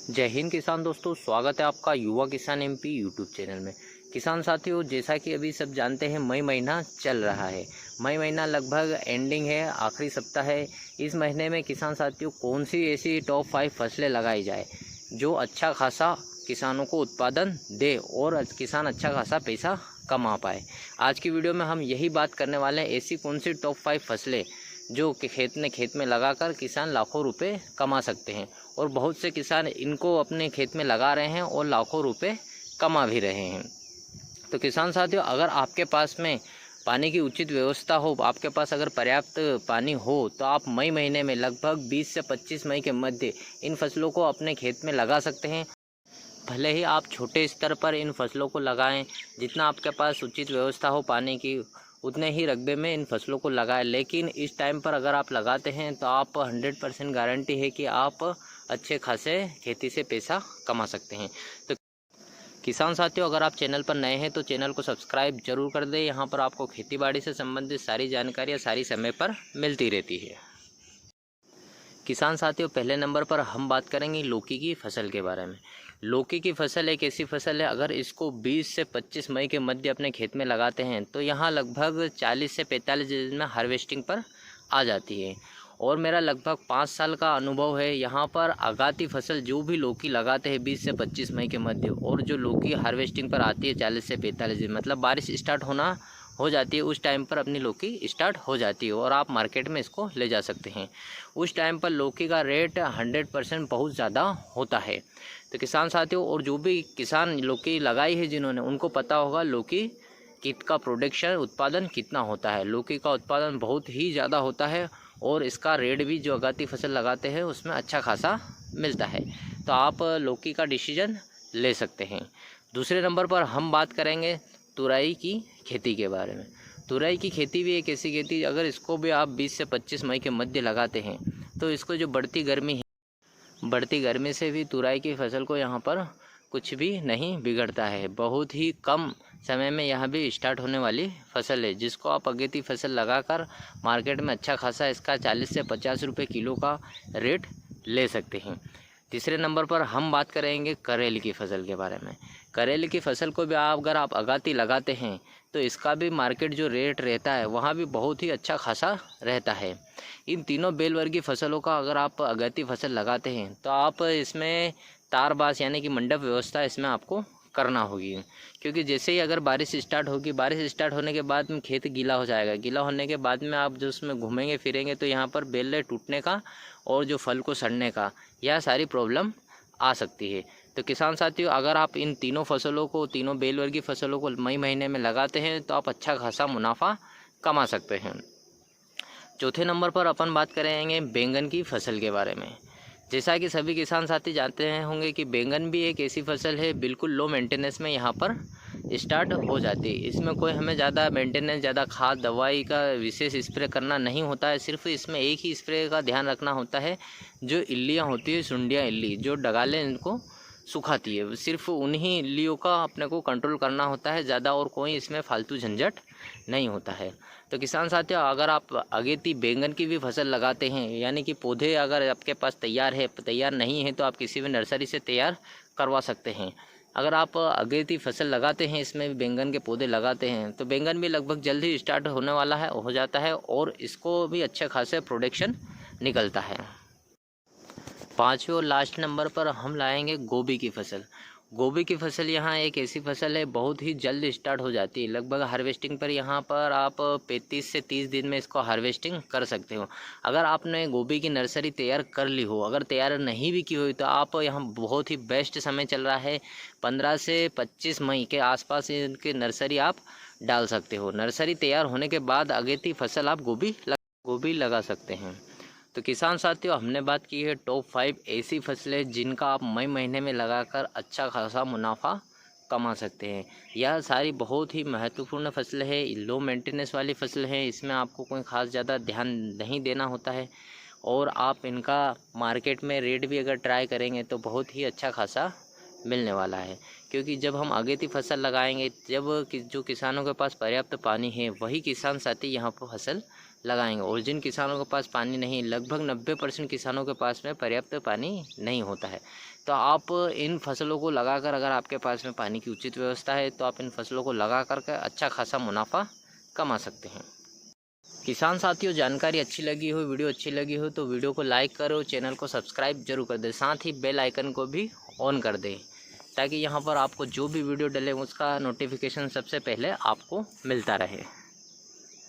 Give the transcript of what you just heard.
जय हिंद किसान दोस्तों, स्वागत है आपका युवा किसान एमपी यूट्यूब चैनल में। किसान साथियों, जैसा कि अभी सब जानते हैं मई महीना चल रहा है। मई महीना लगभग एंडिंग है, आखिरी सप्ताह है। इस महीने में किसान साथियों कौन सी ऐसी टॉप 5 फसलें लगाई जाए जो अच्छा खासा किसानों को उत्पादन दे और किसान अच्छा खासा पैसा कमा पाए। आज की वीडियो में हम यही बात करने वाले हैं, ऐसी कौन सी टॉप 5 फसलें जो कि खेत में लगाकर किसान लाखों रुपए कमा सकते हैं। और बहुत से किसान इनको अपने खेत में लगा रहे हैं और लाखों रुपए कमा भी रहे हैं। तो किसान साथियों, अगर आपके पास में पानी की उचित व्यवस्था हो, आपके पास अगर पर्याप्त पानी हो, तो आप मई महीने में लगभग 20 से 25 मई के मध्य इन फसलों को अपने खेत में लगा सकते हैं। भले ही आप छोटे स्तर पर इन फसलों को लगाएं, जितना आपके पास उचित व्यवस्था हो पानी की, उतने ही रकबे में इन फसलों को लगाएं। लेकिन इस टाइम पर अगर आप लगाते हैं तो आप 100% गारंटी है कि आप अच्छे खासे खेती से पैसा कमा सकते हैं। तो किसान साथियों, अगर आप चैनल पर नए हैं तो चैनल को सब्सक्राइब जरूर कर दें। यहाँ पर आपको खेतीबाड़ी से संबंधित सारी जानकारियाँ सारी समय पर मिलती रहती है। किसान साथियों, पहले नंबर पर हम बात करेंगे लौकी की फसल के बारे में। लौकी की फसल एक ऐसी फसल है, अगर इसको 20 से 25 मई के मध्य अपने खेत में लगाते हैं तो यहाँ लगभग 40 से 45 दिन में हार्वेस्टिंग पर आ जाती है। और मेरा लगभग 5 साल का अनुभव है। यहाँ पर आगाती फसल जो भी लौकी लगाते हैं 20 से 25 मई के मध्य, और जो लौकी हार्वेस्टिंग पर आती है 40 से 45 दिन, मतलब बारिश स्टार्ट होना हो जाती है, उस टाइम पर अपनी लौकी स्टार्ट हो जाती है और आप मार्केट में इसको ले जा सकते हैं। उस टाइम पर लौकी का रेट 100% बहुत ज़्यादा होता है। तो किसान साथियों, और जो भी किसान लौकी लगाई है जिन्होंने, उनको पता होगा लौकी किट का प्रोडक्शन उत्पादन कितना होता है। लौकी का उत्पादन बहुत ही ज़्यादा होता है और इसका रेट भी जो आगाती फसल लगाते हैं उसमें अच्छा खासा मिलता है। तो आप लौकी का डिसीजन ले सकते हैं। दूसरे नंबर पर हम बात करेंगे तुरई की खेती के बारे में। तुरई की खेती भी एक ऐसी खेती, अगर इसको भी आप 20 से 25 मई के मध्य लगाते हैं तो इसको जो बढ़ती गर्मी से भी तुरई की फसल को यहाँ पर कुछ भी नहीं बिगड़ता है। बहुत ही कम समय में यह भी स्टार्ट होने वाली फसल है, जिसको आप अगेती फसल लगाकर मार्केट में अच्छा खासा इसका 40 से 50 रुपये किलो का रेट ले सकते हैं। तीसरे नंबर पर हम बात करेंगे करेले की फसल के बारे में। करेले की फसल को भी अगर आप आगाती लगाते हैं तो इसका भी मार्केट जो रेट रहता है वहाँ भी बहुत ही अच्छा खासा रहता है। इन तीनों बेल वर्गीय फसलों का अगर आप आगाती फसल लगाते हैं तो आप इसमें तारबास यानी कि मंडप व्यवस्था इसमें आपको करना होगी, क्योंकि जैसे ही अगर बारिश स्टार्ट होगी, बारिश स्टार्ट होने के बाद में खेत गीला हो जाएगा। गीला होने के बाद में आप जो उसमें घूमेंगे फिरेंगे तो यहाँ पर बेल टूटने का और जो फल को सड़ने का, यह सारी प्रॉब्लम आ सकती है। तो किसान साथियों, अगर आप इन तीनों बेल वर्गीय फसलों को मई महीने में लगाते हैं तो आप अच्छा खासा मुनाफा कमा सकते हैं। चौथे नंबर पर अपन बात करेंगे बैंगन की फसल के बारे में। जैसा कि सभी किसान साथी जानते हैं होंगे कि बैंगन भी एक ऐसी फसल है बिल्कुल लो मेंटेनेंस में यहाँ पर स्टार्ट हो जाती है। इसमें कोई हमें ज़्यादा मेंटेनेंस, ज़्यादा खाद दवाई का विशेष स्प्रे करना नहीं होता है। सिर्फ इसमें एक ही स्प्रे का ध्यान रखना होता है, जो इल्लियाँ होती है, सुंडियाँ इल्ली जो डगालें इनको सुखाती है, सिर्फ उन्हीं इल्लियों का अपने को कंट्रोल करना होता है, ज़्यादा और कोई इसमें फालतू झंझट नहीं होता है। तो किसान साथियों, अगर आप अगेती बैंगन की भी फसल लगाते हैं, यानी कि पौधे अगर आपके पास तैयार नहीं है तो आप किसी भी नर्सरी से तैयार करवा सकते हैं। अगर आप अगेती फसल लगाते हैं, इसमें भी बैंगन के पौधे लगाते हैं, तो बैंगन भी लगभग जल्द ही स्टार्ट होने वाला है, हो जाता है, और इसको भी अच्छे खासे प्रोडक्शन निकलता है। पाँचवें और लास्ट नंबर पर हम लाएंगे गोभी की फसल। गोभी की फसल यहाँ एक ऐसी फसल है, बहुत ही जल्द स्टार्ट हो जाती है। लगभग हार्वेस्टिंग पर यहाँ पर आप 35 से 30 दिन में इसको हार्वेस्टिंग कर सकते हो। अगर आपने गोभी की नर्सरी तैयार कर ली हो, अगर तैयार नहीं भी की हुई, तो आप यहाँ बहुत ही बेस्ट समय चल रहा है, 15 से 25 मई के आसपास इनकी नर्सरी आप डाल सकते हो। नर्सरी तैयार होने के बाद अगेती फसल आप गोभी लगा सकते हैं। तो किसान साथियों, हमने बात की है टॉप 5 ऐसी फसलें जिनका आप मई महीने में लगाकर अच्छा खासा मुनाफा कमा सकते हैं। यह सारी बहुत ही महत्वपूर्ण फसलें हैं, लो मेंटेनेंस वाली फसल है। इसमें आपको कोई ख़ास ज़्यादा ध्यान नहीं देना होता है, और आप इनका मार्केट में रेट भी अगर ट्राई करेंगे तो बहुत ही अच्छा खासा मिलने वाला है। क्योंकि जब हम अगेती फसल लगाएंगे, जो किसानों के पास पर्याप्त पानी है, वही किसान साथी यहाँ पर फसल लगाएंगे। और जिन किसानों के पास पानी नहीं, लगभग 90% किसानों के पास में पर्याप्त पानी नहीं होता है, तो आप इन फसलों को लगाकर, अगर आपके पास में पानी की उचित व्यवस्था है तो आप इन फसलों को लगा कर अच्छा खासा मुनाफा कमा सकते हैं। किसान साथियों, जानकारी अच्छी लगी हो, वीडियो अच्छी लगी हो तो वीडियो को लाइक करो, चैनल को सब्सक्राइब जरूर कर दें, साथ ही बेल आइकन को भी ऑन कर दें, ताकि यहाँ पर आपको जो भी वीडियो डले उसका नोटिफिकेशन सबसे पहले आपको मिलता रहे।